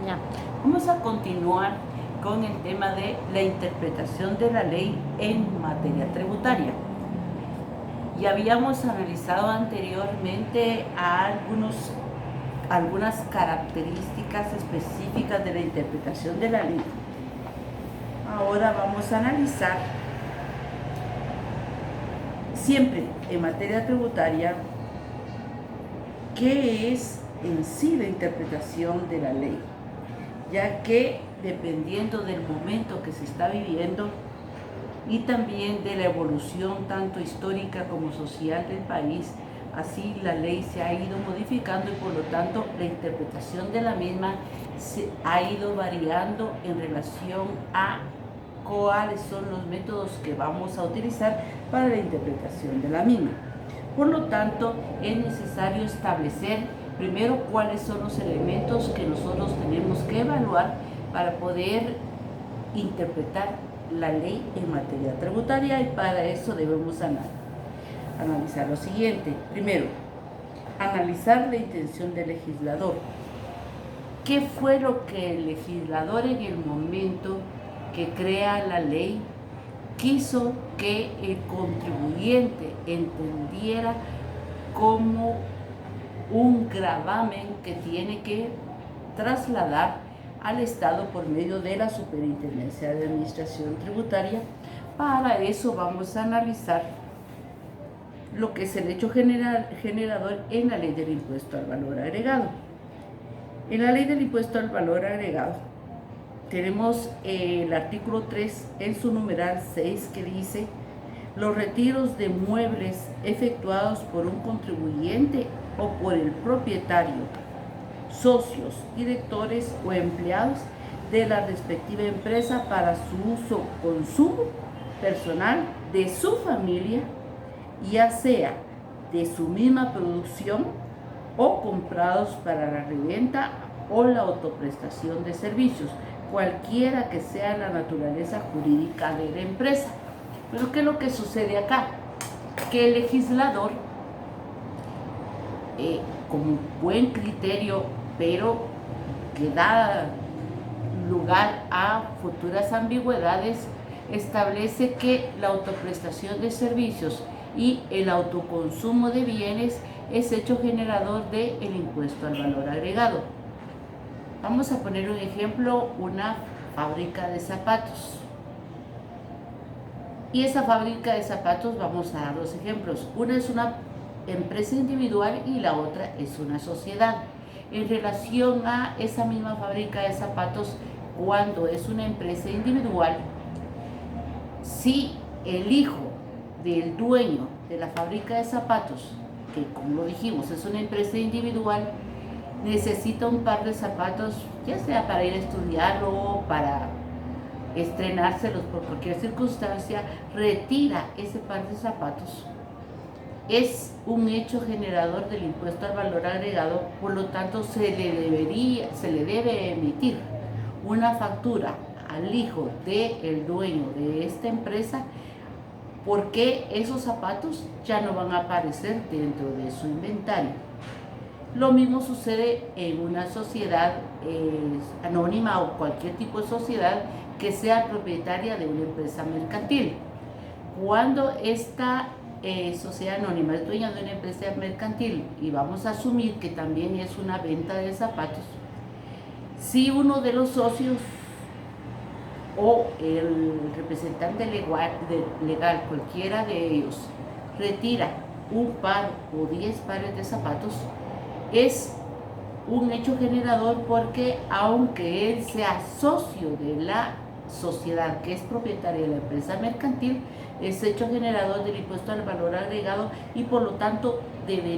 Ya, vamos a continuar con el tema de la interpretación de la ley en materia tributaria. Y habíamos analizado anteriormente algunas características específicas de la interpretación de la ley. Ahora vamos a analizar siempre en materia tributaria qué es en sí la interpretación de la ley, ya que dependiendo del momento que se está viviendo y también de la evolución tanto histórica como social del país, así la ley se ha ido modificando y por lo tanto la interpretación de la misma se ha ido variando en relación a cuáles son los métodos que vamos a utilizar para la interpretación de la misma. Por lo tanto, es necesario establecer primero cuáles son los elementos que nosotros tenemos que evaluar para poder interpretar la ley en materia tributaria, y para eso debemos analizar lo siguiente. Primero, analizar la intención del legislador. ¿Qué fue lo que el legislador en el momento que crea la ley quiso que el contribuyente entendiera como un gravamen que tiene que trasladar al Estado por medio de la Superintendencia de Administración Tributaria? Para eso vamos a analizar lo que es el hecho generador en la ley del impuesto al valor agregado. En la ley del impuesto al valor agregado tenemos el artículo 3 en su numeral 6 que dice: los retiros de muebles efectuados por un contribuyente o por el propietario, socios, directores o empleados de la respectiva empresa para su uso, consumo personal de su familia, ya sea de su misma producción o comprados para la reventa o la autoprestación de servicios, cualquiera que sea la naturaleza jurídica de la empresa. Pero ¿qué es lo que sucede acá? Que el legislador, con buen criterio, pero que da lugar a futuras ambigüedades, establece que la autoprestación de servicios y el autoconsumo de bienes es hecho generador del impuesto al valor agregado. Vamos a poner un ejemplo: una fábrica de zapatos. Y esa fábrica de zapatos, vamos a dar dos ejemplos. Una es una empresa individual y la otra es una sociedad. En relación a esa misma fábrica de zapatos, cuando es una empresa individual, si el hijo del dueño de la fábrica de zapatos, que como lo dijimos es una empresa individual, necesita un par de zapatos, ya sea para ir a estudiar o para estrenárselos por cualquier circunstancia, retira ese par de zapatos, es un hecho generador del impuesto al valor agregado. Por lo tanto, se le debe emitir una factura al hijo del dueño de esta empresa, porque esos zapatos ya no van a aparecer dentro de su inventario. Lo mismo sucede en una sociedad anónima o cualquier tipo de sociedad que sea propietaria de una empresa mercantil. Cuando esta sociedad anónima es dueña de una empresa mercantil, y vamos a asumir que también es una venta de zapatos, si uno de los socios o el representante legal, cualquiera de ellos, retira un par o 10 pares de zapatos, es un hecho generador, porque aunque él sea socio de la sociedad que es propietaria de la empresa mercantil, es hecho generador del impuesto al valor agregado, y por lo tanto debe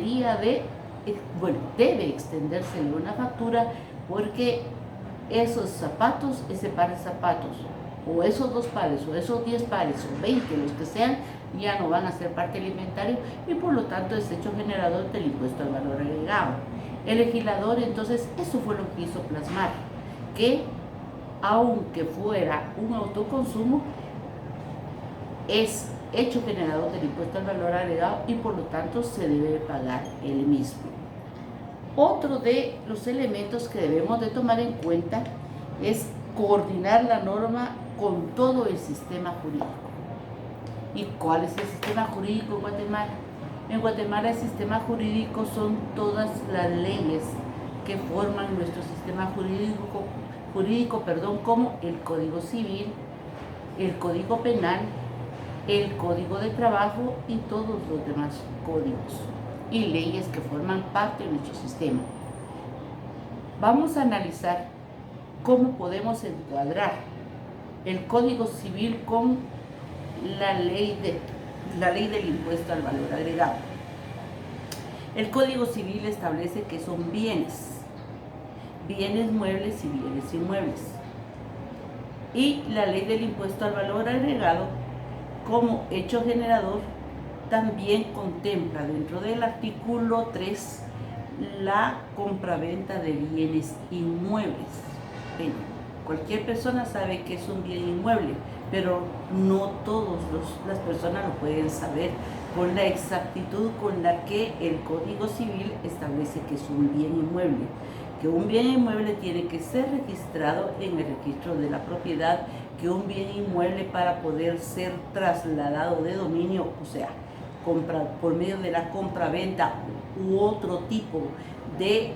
extendérsele una factura, porque esos zapatos, ese par de zapatos, o esos 2 pares, o esos 10 pares, o 20, los que sean, ya no van a ser parte del inventario, y por lo tanto es hecho generador del impuesto al valor agregado. El legislador, entonces, eso fue lo que quiso plasmar, que aunque fuera un autoconsumo, es hecho generador del impuesto al valor agregado y por lo tanto se debe pagar el mismo. Otro de los elementos que debemos de tomar en cuenta es coordinar la norma con todo el sistema jurídico. ¿Y cuál es el sistema jurídico en Guatemala? En Guatemala el sistema jurídico son todas las leyes que forman nuestro sistema jurídico, como el Código Civil, el Código Penal, el Código de Trabajo y todos los demás códigos y leyes que forman parte de nuestro sistema. Vamos a analizar cómo podemos encuadrar el Código Civil con la ley del impuesto al valor agregado. El Código Civil establece que son bienes muebles y bienes inmuebles. Y la ley del impuesto al valor agregado, como hecho generador, también contempla dentro del artículo 3 la compraventa de bienes inmuebles. Bueno, cualquier persona sabe que es un bien inmueble, pero no todas las personas lo pueden saber con la exactitud con la que el Código Civil establece que es un bien inmueble. Que un bien inmueble tiene que ser registrado en el registro de la propiedad, que un bien inmueble para poder ser trasladado de dominio, o sea, por medio de la compraventa u otro tipo de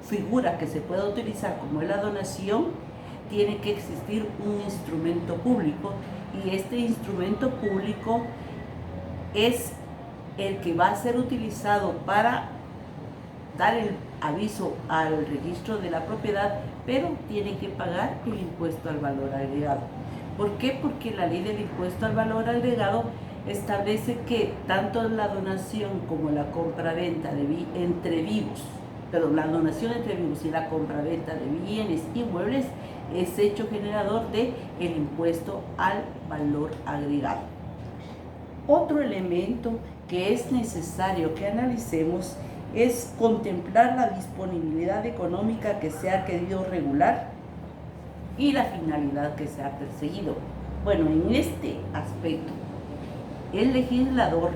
figura que se pueda utilizar como es la donación, tiene que existir un instrumento público, y este instrumento público es el que va a ser utilizado para dar el aviso al registro de la propiedad, pero tiene que pagar el impuesto al valor agregado. ¿Por qué? Porque la ley del impuesto al valor agregado establece que tanto la donación como la compraventa entre vivos y la compraventa de bienes inmuebles es hecho generador de el impuesto al valor agregado. Otro elemento que es necesario que analicemos es contemplar la disponibilidad económica que se ha querido regular y la finalidad que se ha perseguido. Bueno, en este aspecto, el legislador,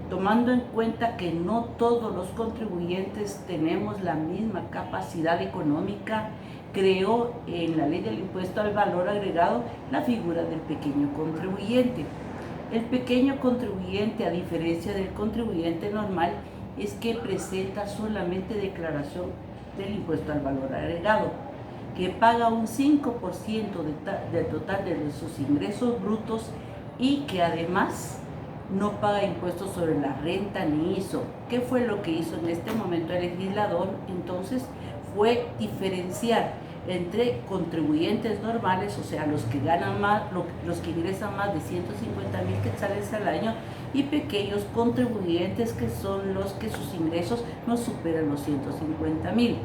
tomando en cuenta que no todos los contribuyentes tenemos la misma capacidad económica, creó en la ley del impuesto al valor agregado la figura del pequeño contribuyente. El pequeño contribuyente, a diferencia del contribuyente normal, es que presenta solamente declaración del impuesto al valor agregado, que paga un 5% del total de sus ingresos brutos y que además no paga impuestos sobre la renta ni ISO. ¿Qué fue lo que hizo en este momento el legislador? Entonces fue diferenciar entre contribuyentes normales, o sea, los que ganan más, los que ingresan más de 150,000 quetzales al año, y pequeños contribuyentes, que son los que sus ingresos no superan los 150,000.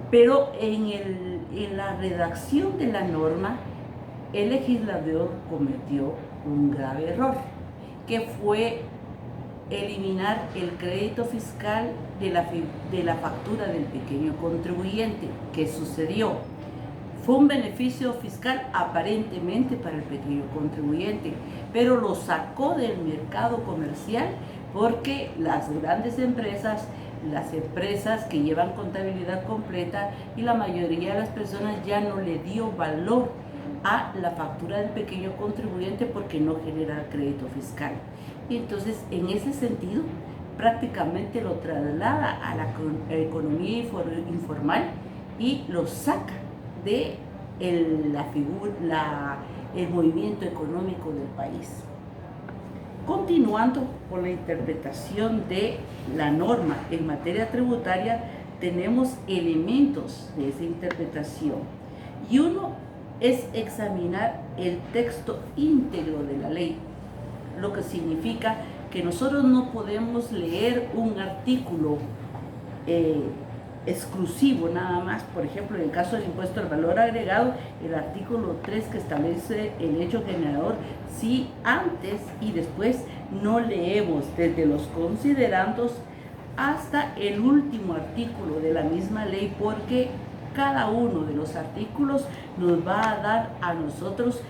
Pero en la redacción de la norma, el legislador cometió un grave error, que fue eliminar el crédito fiscal de la factura del pequeño contribuyente. ¿Qué sucedió? Fue un beneficio fiscal aparentemente para el pequeño contribuyente, pero lo sacó del mercado comercial porque las grandes empresas, las empresas que llevan contabilidad completa y la mayoría de las personas ya no le dio valor a la factura del pequeño contribuyente porque no genera crédito fiscal. Y entonces, en ese sentido, prácticamente lo traslada a la economía informal y lo saca de el movimiento económico del país. Continuando con la interpretación de la norma en materia tributaria, tenemos elementos de esa interpretación, y uno es examinar el texto íntegro de la ley, lo que significa que nosotros no podemos leer un artículo exclusivo nada más. Por ejemplo, en el caso del impuesto al valor agregado, el artículo 3 que establece el hecho generador, si antes y después no leemos desde los considerandos hasta el último artículo de la misma ley, porque cada uno de los artículos nos va a dar a nosotros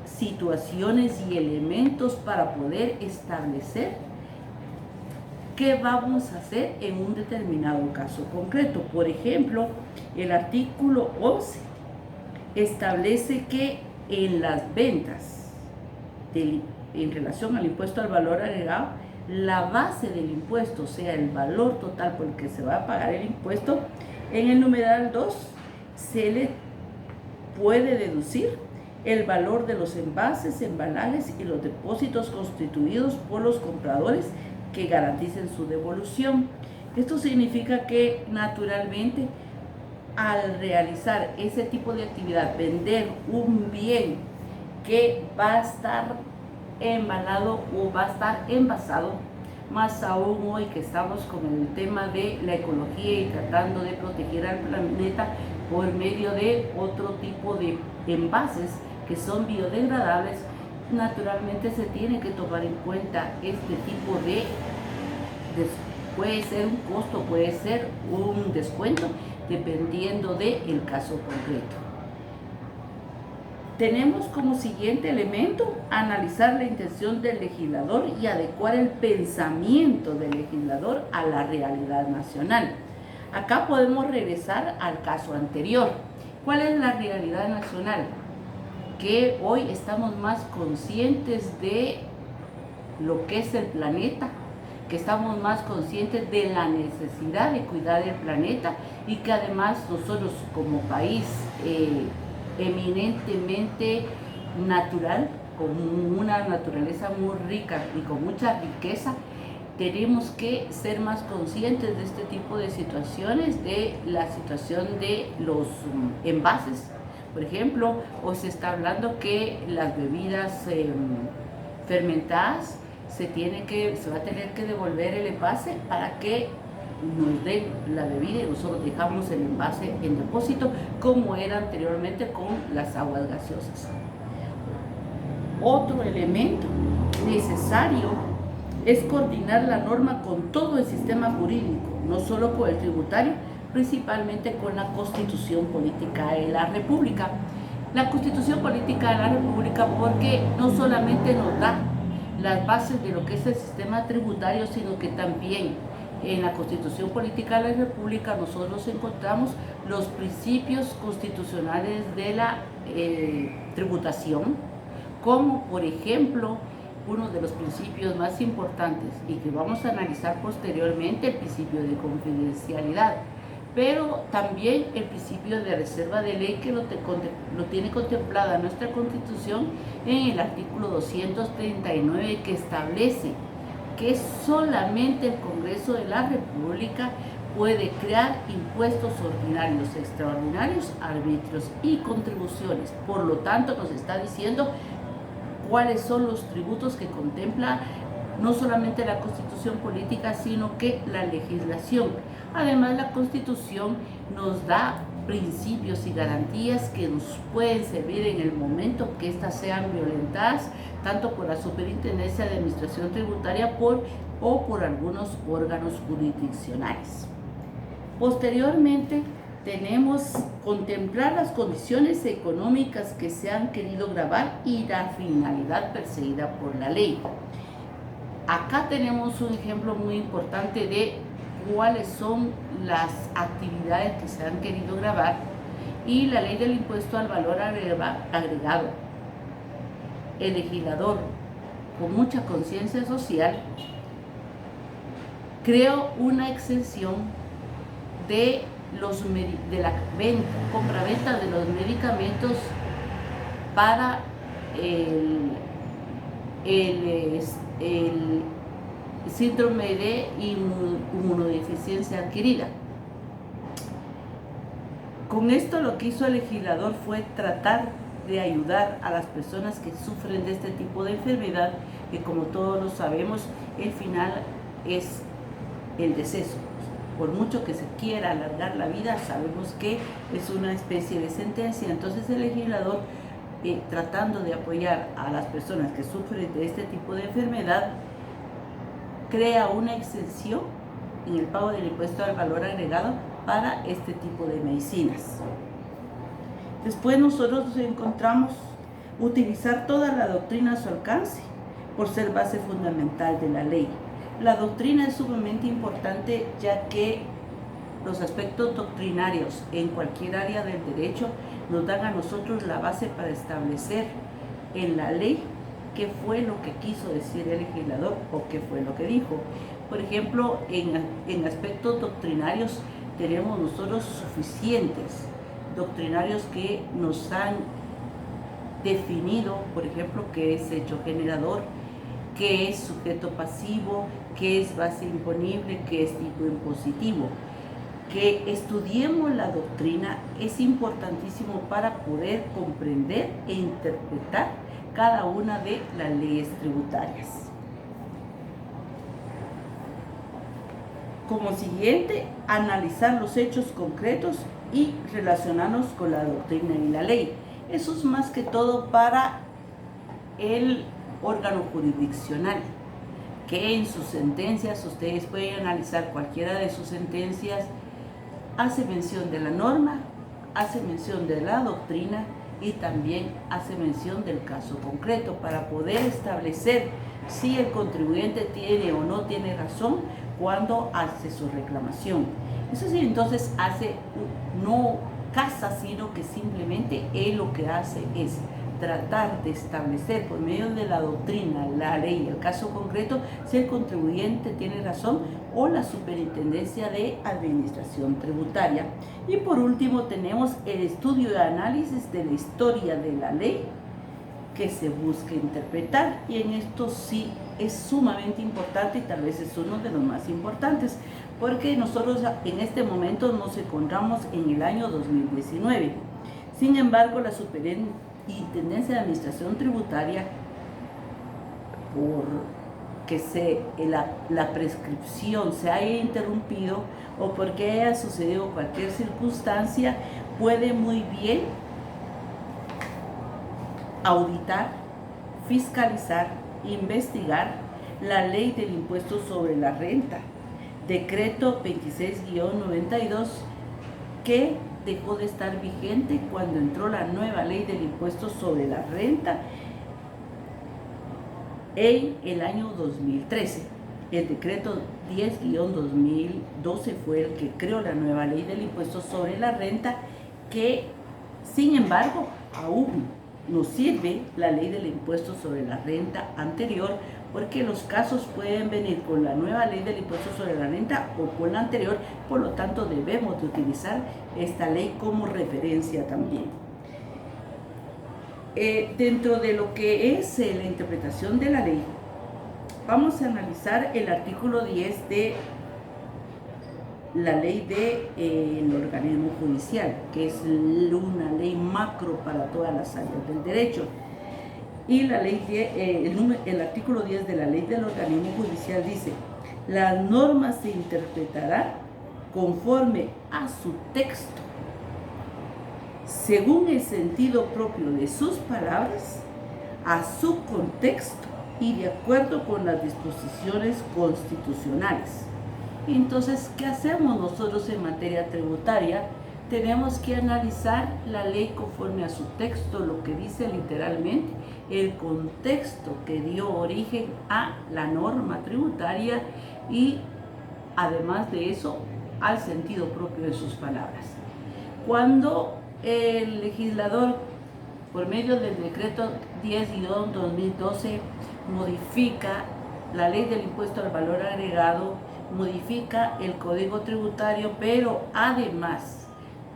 situaciones y elementos para poder establecer qué vamos a hacer en un determinado caso concreto. Por ejemplo, el artículo 11 establece que en las ventas en relación al impuesto al valor agregado, la base del impuesto, o sea, el valor total por el que se va a pagar el impuesto, en el numeral 2 se le puede deducir el valor de los envases, embalajes y los depósitos constituidos por los compradores que garanticen su devolución. Esto significa que naturalmente al realizar ese tipo de actividad, vender un bien que va a estar embalado o va a estar envasado, más aún hoy que estamos con el tema de la ecología y tratando de proteger al planeta por medio de otro tipo de envases que son biodegradables, naturalmente se tiene que tomar en cuenta este tipo de puede ser un costo, puede ser un descuento, dependiendo del caso concreto. Tenemos como siguiente elemento analizar la intención del legislador y adecuar el pensamiento del legislador a la realidad nacional. Acá podemos regresar al caso anterior. ¿Cuál es la realidad nacional? Que hoy estamos más conscientes de lo que es el planeta, que estamos más conscientes de la necesidad de cuidar el planeta y que además nosotros como país eminentemente natural, con una naturaleza muy rica y con mucha riqueza, tenemos que ser más conscientes de este tipo de situaciones, de la situación de los envases. Por ejemplo, hoy se está hablando que las bebidas fermentadas se va a tener que devolver el envase para que nos den la bebida y nosotros dejamos el envase en depósito como era anteriormente con las aguas gaseosas. Otro elemento necesario es coordinar la norma con todo el sistema jurídico, no solo con el tributario, principalmente con la Constitución Política de la República. La Constitución Política de la República porque no solamente nos da las bases de lo que es el sistema tributario, sino que también en la Constitución Política de la República nosotros encontramos los principios constitucionales de la tributación, como por ejemplo uno de los principios más importantes y que vamos a analizar posteriormente, el principio de confidencialidad, pero también el principio de reserva de ley que lo tiene contemplada nuestra Constitución en el artículo 239, que establece que solamente el Congreso de la República puede crear impuestos ordinarios, extraordinarios, arbitrios y contribuciones. Por lo tanto, nos está diciendo cuáles son los tributos que contempla no solamente la Constitución Política, sino que la legislación. Además, la Constitución nos da principios y garantías que nos pueden servir en el momento que éstas sean violentadas, tanto por la Superintendencia de Administración Tributaria o por algunos órganos jurisdiccionales. Posteriormente, tenemos contemplar las condiciones económicas que se han querido gravar y la finalidad perseguida por la ley. Acá tenemos un ejemplo muy importante de cuáles son las actividades que se han querido gravar y la ley del impuesto al valor agregado. El legislador, con mucha conciencia social, creó una exención de la compra-venta de los medicamentos para el síndrome de inmunodeficiencia adquirida. Con esto lo que hizo el legislador fue tratar de ayudar a las personas que sufren de este tipo de enfermedad, que como todos lo sabemos, el final es el deceso. Por mucho que se quiera alargar la vida, sabemos que es una especie de sentencia. Entonces el legislador, tratando de apoyar a las personas que sufren de este tipo de enfermedad, crea una exención en el pago del impuesto al valor agregado para este tipo de medicinas. Después nosotros encontramos utilizar toda la doctrina a su alcance por ser base fundamental de la ley. La doctrina es sumamente importante, ya que los aspectos doctrinarios en cualquier área del derecho nos dan a nosotros la base para establecer en la ley qué fue lo que quiso decir el legislador o qué fue lo que dijo. Por ejemplo, en aspectos doctrinarios tenemos nosotros suficientes doctrinarios que nos han definido, por ejemplo, qué es hecho generador, qué es sujeto pasivo, qué es base imponible, qué es tipo impositivo. Que estudiemos la doctrina es importantísimo para poder comprender e interpretar cada una de las leyes tributarias. Como siguiente, analizar los hechos concretos y relacionarnos con la doctrina y la ley. Eso es más que todo para el órgano jurisdiccional, que en sus sentencias, ustedes pueden analizar cualquiera de sus sentencias, hace mención de la norma, hace mención de la doctrina y también hace mención del caso concreto para poder establecer si el contribuyente tiene o no tiene razón cuando hace su reclamación. Eso sí, entonces no casa, sino que simplemente él lo que hace es tratar de establecer por medio de la doctrina, la ley, el caso concreto, si el contribuyente tiene razón o la Superintendencia de Administración Tributaria. Y por último tenemos el estudio y análisis de la historia de la ley que se busca interpretar, y en esto sí es sumamente importante y tal vez es uno de los más importantes, porque nosotros en este momento nos encontramos en el año 2019. Sin embargo, la Superintendencia de Administración Tributaria, porque la prescripción se haya interrumpido o porque haya sucedido cualquier circunstancia, puede muy bien auditar, fiscalizar, investigar la ley del impuesto sobre la renta, decreto 26-92, que dejó de estar vigente cuando entró la nueva ley del impuesto sobre la renta en el año 2013. El decreto 10-2012 fue el que creó la nueva ley del impuesto sobre la renta, que sin embargo aún nos sirve la ley del impuesto sobre la renta anterior, porque los casos pueden venir con la nueva ley del impuesto sobre la renta o con la anterior. Por lo tanto, debemos de utilizar esta ley como referencia también. Dentro de lo que es la interpretación de la ley, vamos a analizar el artículo 10 de la ley del organismo judicial, que es una ley macro para todas las áreas del derecho. Y la ley el artículo 10 de la ley del organismo judicial dice: las normas se interpretarán conforme a su texto, según el sentido propio de sus palabras, a su contexto y de acuerdo con las disposiciones constitucionales. Entonces, ¿qué hacemos nosotros en materia tributaria? Tenemos que analizar la ley conforme a su texto, lo que dice literalmente, el contexto que dio origen a la norma tributaria y además de eso, al sentido propio de sus palabras. Cuando el legislador, por medio del decreto 10-2012, modifica la ley del impuesto al valor agregado, modifica el código tributario, pero además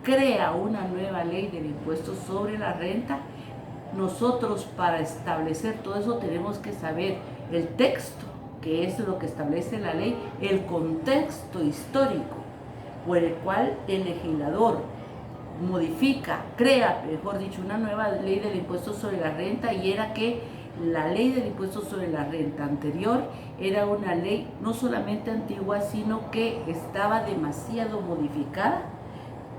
crea una nueva ley del impuesto sobre la renta, nosotros para establecer todo eso tenemos que saber el texto, que es lo que establece la ley, el contexto histórico por el cual el legislador modifica, crea, mejor dicho, una nueva ley del impuesto sobre la renta, y era que la ley del impuesto sobre la renta anterior era una ley no solamente antigua, sino que estaba demasiado modificada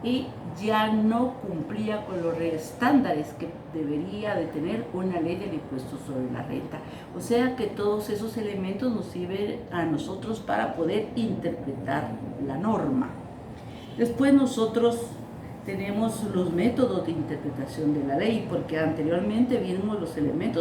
y ya no cumplía con los estándares que debería de tener una ley del impuesto sobre la renta. O sea que todos esos elementos nos sirven a nosotros para poder interpretar la norma. Después nosotros tenemos los métodos de interpretación de la ley, porque anteriormente vimos los elementos